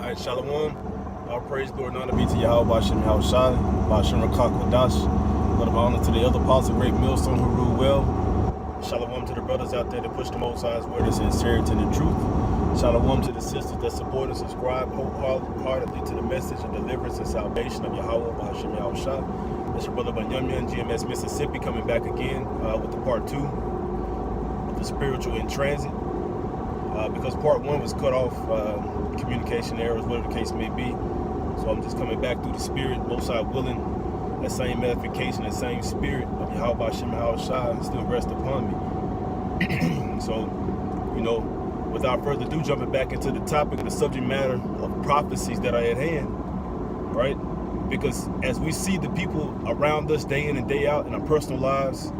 Alright, Shalom. All praise, glory, and honor be to Yahweh Bashem Yahushai, Bashem Rakak Wadash. Let of honor to the elder apostle, great millstone who rule well. Shalom to the brothers out there that push the Most High's word in sincerity and in truth. Shalom to the sisters that support and subscribe wholeheartedly to the message of deliverance and salvation of Yahweh Bashem Yahushai. That's your brother Banyamyan, GMS Mississippi, coming back again with the part 2 of the spiritual in transit. Because part 1 was cut off, communication errors, whatever the case may be. So I'm just coming back through the spirit, both sides willing. That same edification, that same spirit of Yahweh Shem Yahushai still rests upon me. So, you know, without further ado, jumping back into the topic, the subject matter of prophecies that are at hand, right? Because as we see the people around us day in and day out in our personal lives,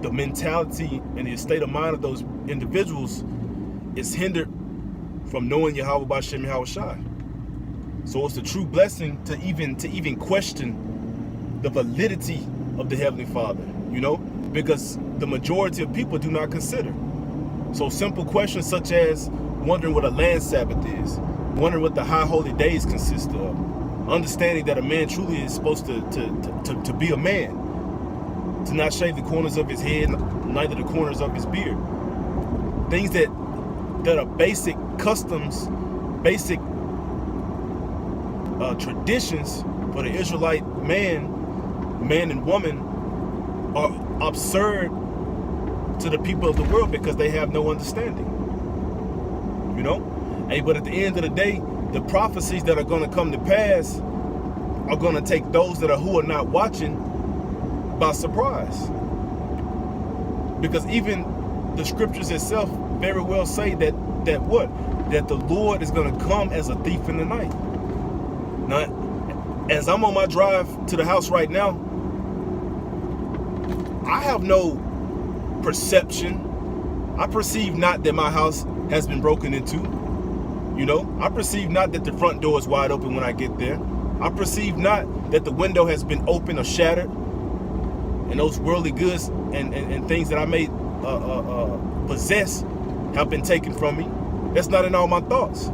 the mentality and the state of mind of those individuals is hindered from knowing Yahweh Bashem Yahushai. So it's a true blessing to even question the validity of the Heavenly Father, you know, because the majority of people do not consider. So simple questions such as wondering what a land Sabbath is, wondering what the high holy days consist of, understanding that a man truly is supposed to be a man, to not shave the corners of his head, neither the corners of his beard. Things that are basic customs, basic traditions for the Israelite man and woman are absurd to the people of the world because they have no understanding. You know? Hey, but at the end of the day, the prophecies that are going to come to pass are going to take those who are not watching by surprise. Because even the scriptures itself very well say that the Lord is going to come as a thief in the night. Now, as I'm on my drive to the house right now, I have no perception. I perceive not that my house has been broken into. You know, I perceive not that the front door is wide open when I get there. I perceive not that the window has been opened or shattered, and those worldly goods and things that I may possess have been taken from me. That's not in all my thoughts.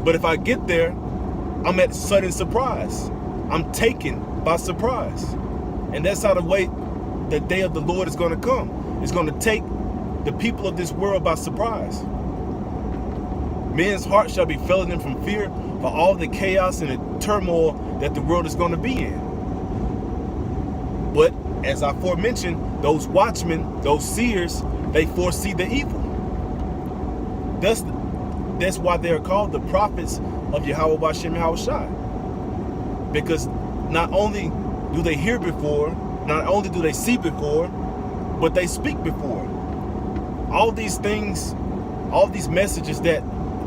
But if I get there, I'm at sudden surprise. I'm taken by surprise. And that's how the day of the Lord is going to come. It's going to take the people of this world by surprise. Men's hearts shall be failing them from fear for all the chaos and the turmoil that the world is going to be in. But as I aforementioned, those watchmen, those seers, they foresee the evil. That's why they're called the prophets of Yahweh Bashem Yahushai. Because not only do they hear before, not only do they see before, but they speak before. All these things, all these messages that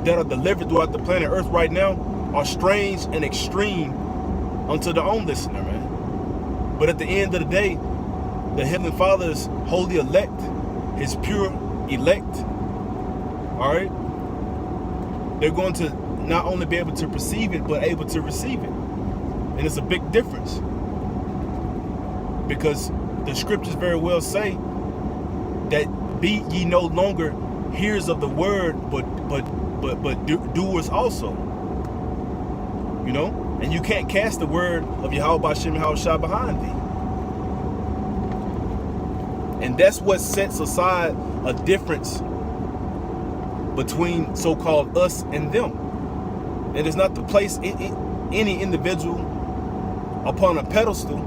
are delivered throughout the planet Earth right now are strange and extreme unto the own listener, man. But at the end of the day, the Heavenly Father's holy elect, his pure elect, all right, they're going to not only be able to perceive it, but able to receive it. And it's a big difference. Because the scriptures very well say that be ye no longer hearers of the word, but doers also. You know? And you can't cast the word of Yahweh Bashem Yahushai behind thee. And that's what sets aside a difference between so-called us and them. And it's not to place any individual upon a pedestal,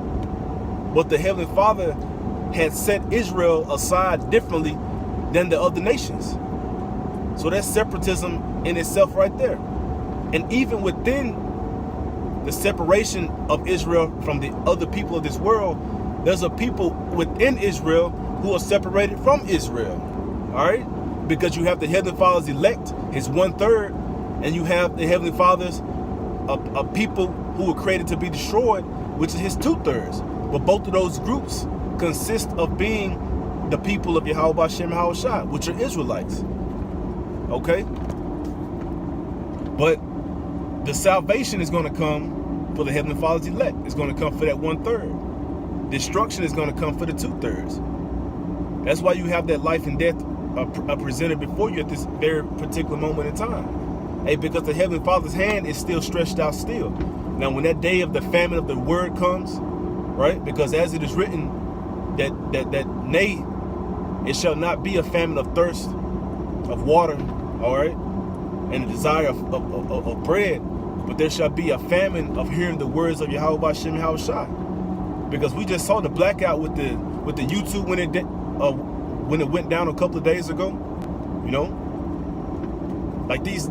but the Heavenly Father had set Israel aside differently than the other nations. So that's separatism in itself right there. And even within the separation of Israel from the other people of this world, there's a people within Israel who are separated from Israel. All right? Because you have the Heavenly Father's elect, his 1/3, and you have the Heavenly Father's a people who were created to be destroyed, which is his 2/3. But both of those groups consist of being the people of Yahweh Bashem Yahushai, which are Israelites. Okay? But the salvation is going to come for the Heavenly Father's elect. It's going to come for that 1/3. Destruction is going to come for the 2/3. That's why you have that life and death presented before you at this very particular moment in time. Hey, because the Heavenly Father's hand is still stretched out still. Now, when that day of the famine of the word comes, right? Because as it is written, that nay, it shall not be a famine of thirst, of water, all right, and a desire of bread, but there shall be a famine of hearing the words of Yahweh Bashem Yahushua. Because we just saw the blackout with the YouTube when it went down a couple of days ago, you know, like these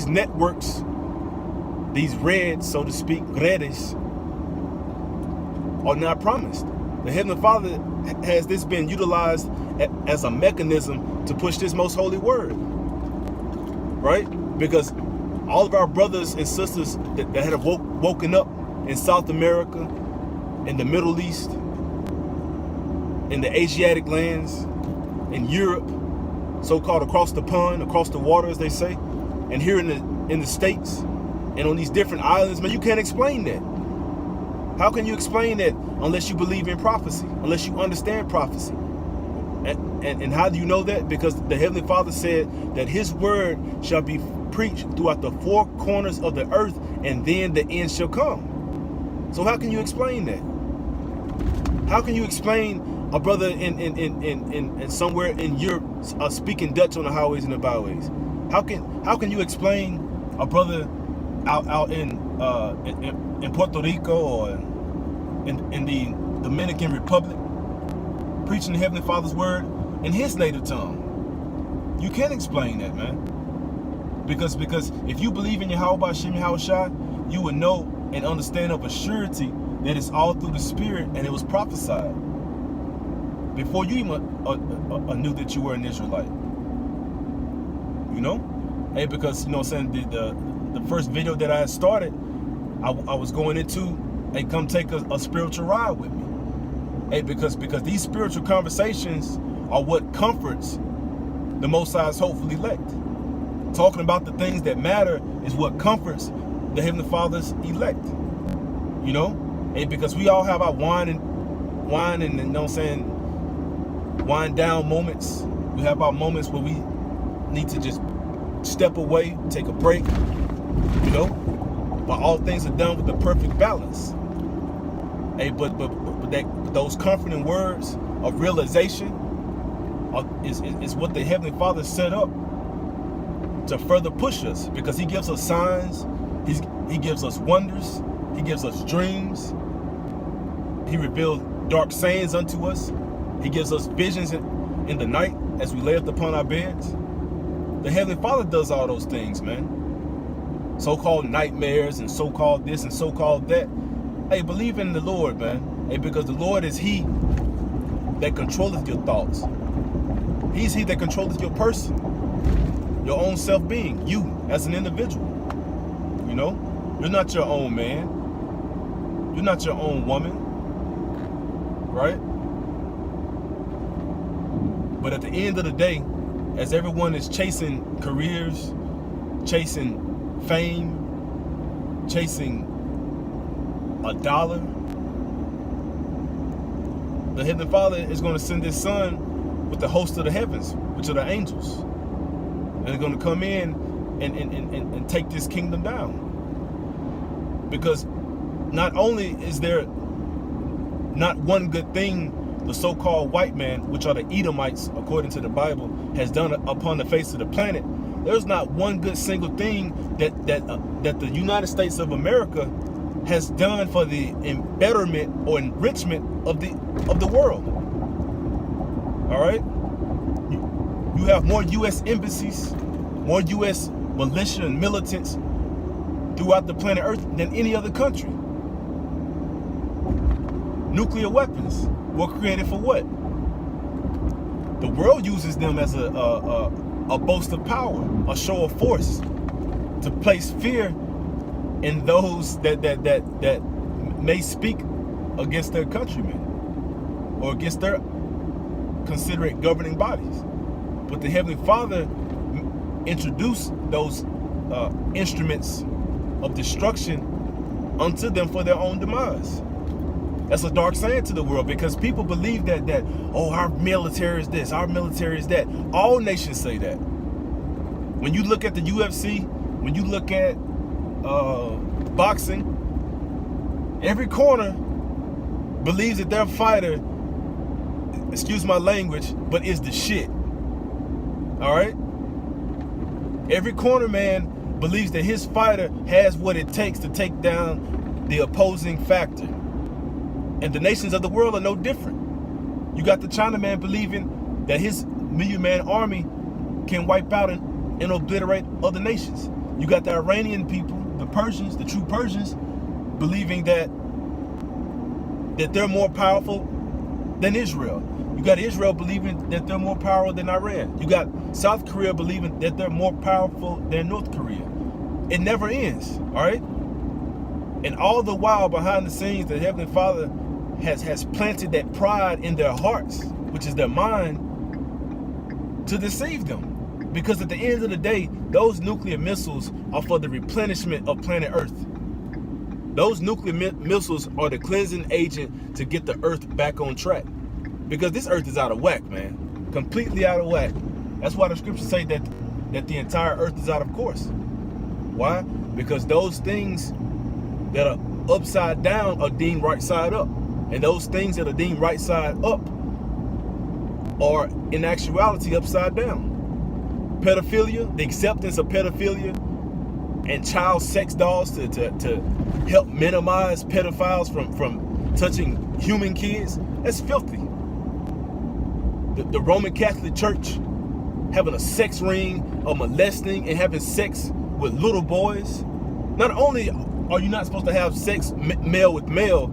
networks, these redes, so to speak, redes, are not promised. The Heavenly Father has this been utilized as a mechanism to push this most holy word, right? Because all of our brothers and sisters that have woken up in South America, in the Middle East, in the Asiatic lands, in Europe, so-called across the pond, across the water, as they say, and here in the States, and on these different islands, man, you can't explain that. How can you explain that unless you believe in prophecy, unless you understand prophecy? And how do you know that? Because the Heavenly Father said that His word shall be preached throughout the four corners of the earth, and then the end shall come. So how can you explain that? How can you explain a brother in somewhere in Europe speaking Dutch on the highways and the byways? How can you explain a brother out in Puerto Rico or in the Dominican Republic preaching the Heavenly Father's word in his native tongue? You can't explain that, man. Because if you believe in Yahweh Bashem Yahushua, you would know and understand of a surety that it's all through the Spirit, and it was prophesied before you even knew that you were an Israelite. You know? Hey, because, you know what I'm saying, the first video that I had started, I was going into, hey, come take a spiritual ride with me. Hey, because these spiritual conversations are what comforts the Most High's hopeful elect. Talking about the things that matter is what comforts the Heavenly Father's elect. You know? Hey, because we all have our wine and you know what I'm saying, wind down moments. We have our moments where we need to just step away, take a break, you know, while all things are done with the perfect balance. Hey, but those comforting words of realization is what the Heavenly Father set up to further push us, because He gives us signs, He gives us wonders, He gives us dreams, He reveals dark sayings unto us, He gives us visions in the night as we lay upon our beds. The Heavenly Father does all those things, man. So-called nightmares and so-called this and so-called that. Hey, believe in the Lord, man. Hey, because the Lord is He that controlleth your thoughts. He's He that controlleth your person, your own self-being, you as an individual. You know, you're not your own man. You're not your own woman, right? But at the end of the day, as everyone is chasing careers, chasing fame, chasing a dollar, the Heavenly Father is going to send His Son with the host of the heavens, which are the angels. And they're going to come in and take this kingdom down. Because not only is there not one good thing the so-called white man, which are the Edomites, according to the Bible, has done upon the face of the planet, there's not one good single thing that the United States of America has done for the betterment or enrichment of the world. All right, you have more U.S. embassies, more U.S. militia and militants throughout the planet Earth than any other country. Nuclear weapons were created for what? The world uses them as a boast of power, a show of force, to place fear in those that may speak against their countrymen or against their considerate governing bodies. But the Heavenly Father introduced those instruments of destruction unto them for their own demise. That's a dark saying to the world, because people believe that oh, our military is this, our military is that. All nations say that. When you look at the UFC, when you look at boxing, every corner believes that their fighter, excuse my language, but is the shit. All right? Every corner man believes that his fighter has what it takes to take down the opposing factor. And the nations of the world are no different. You got the Chinaman believing that his million-man army can wipe out and obliterate other nations. You got the Iranian people, the Persians, the true Persians, believing that they're more powerful than Israel. You got Israel believing that they're more powerful than Iran. You got South Korea believing that they're more powerful than North Korea. It never ends, all right? And all the while, behind the scenes, the Heavenly Father has planted that pride in their hearts, which is their mind, to deceive them. Because at the end of the day, those nuclear missiles are for the replenishment of planet Earth. Those nuclear missiles are the cleansing agent to get the Earth back on track. Because this Earth is out of whack, man. Completely out of whack. That's why the scriptures say that the entire Earth is out of course. Why? Because those things that are upside down are deemed right side up. And those things that are deemed right side up are in actuality upside down. Pedophilia, the acceptance of pedophilia and child sex dolls to help minimize pedophiles from touching human kids, that's filthy. The Roman Catholic Church having a sex ring of molesting and having sex with little boys. Not only are you not supposed to have sex male with male,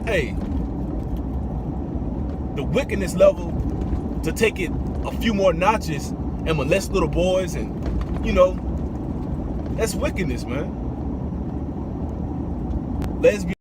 hey, the wickedness level to take it a few more notches and molest little boys, and that's wickedness, man. Lesbian